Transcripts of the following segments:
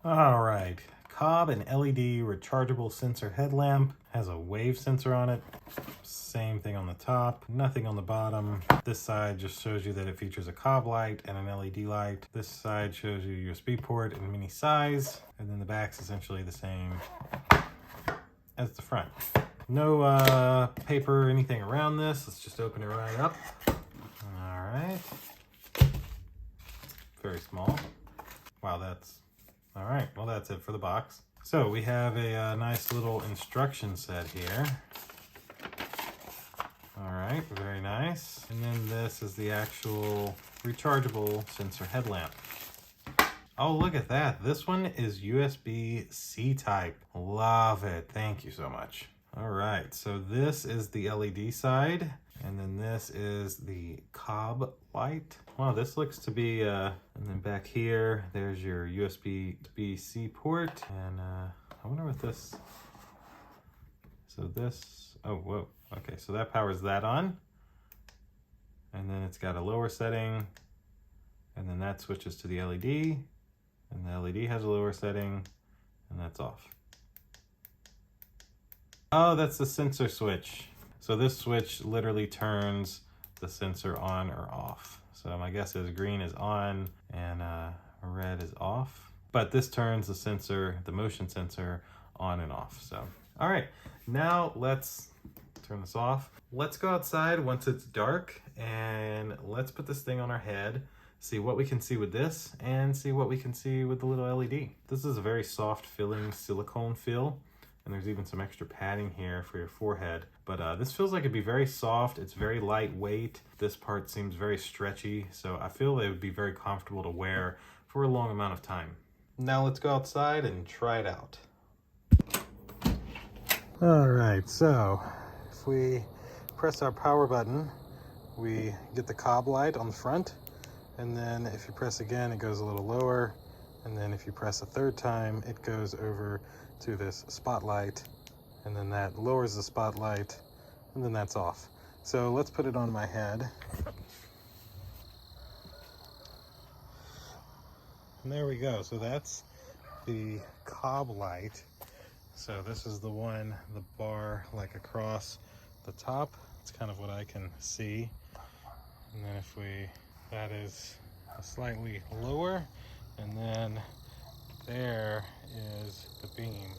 All right, Cobb and LED rechargeable sensor headlamp. Has a wave sensor on it. Same thing on the top, nothing on the bottom. This side just shows you that it features a Cobb light and an LED light. This side shows you a USB port in mini size, and then the back's essentially the same as the front. No paper or anything around this. Let's just open it right up. All right. Very small. Wow, that's all right. Well, that's it for the box. So we have a nice little instruction set here. All right, very nice. And then this is the actual rechargeable sensor headlamp. Oh, look at that. This one is USB-C type. Love it. Thank you so much. All right, so this is the LED side, and then this is the Cobb light. Wow, this looks to be, and then back here, there's your USB-C port, and I wonder what this, so this, oh, whoa, okay, so that powers that on, and then it's got a lower setting, and then that switches to the LED, and the LED has a lower setting, and that's off. Oh, that's the sensor switch. So this switch literally turns the sensor on or off. So my guess is green is on and red is off. But this turns the sensor, the motion sensor, on and off. So, all right, now let's turn this off. Let's go outside once it's dark and let's put this thing on our head, see what we can see with this and see what we can see with the little LED. This is a very soft filling silicone feel. And there's even some extra padding here for your forehead. But this feels like it'd be very soft. It's very lightweight. This part seems very stretchy. So I feel it would be very comfortable to wear for a long amount of time. Now let's go outside and try it out. All right, so if we press our power button, we get the Cobb light on the front. And then if you press again, it goes a little lower. And then if you press a third time, it goes over to this spotlight, and then that lowers the spotlight, and then that's off. So let's put it on my head. And there we go. So that's the Cobb light. So this is the one, the bar like across the top. It's kind of what I can see. And then if we, that is slightly lower, and then there is the beam.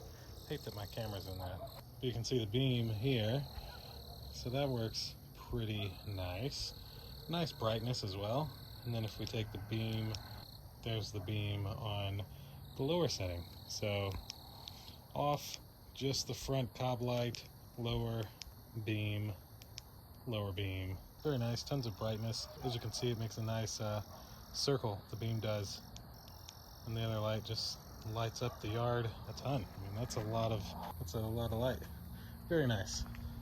I hate that my camera's in that. You can see the beam here. So that works pretty nice. Nice brightness as well. And then if we take the beam, there's the beam on the lower setting. So off, just the front Cobb light, lower beam, lower beam. Very nice, tons of brightness. As you can see, it makes a nice circle, the beam does. And the other light just lights up the yard a ton. I mean, that's a lot of light. Very nice.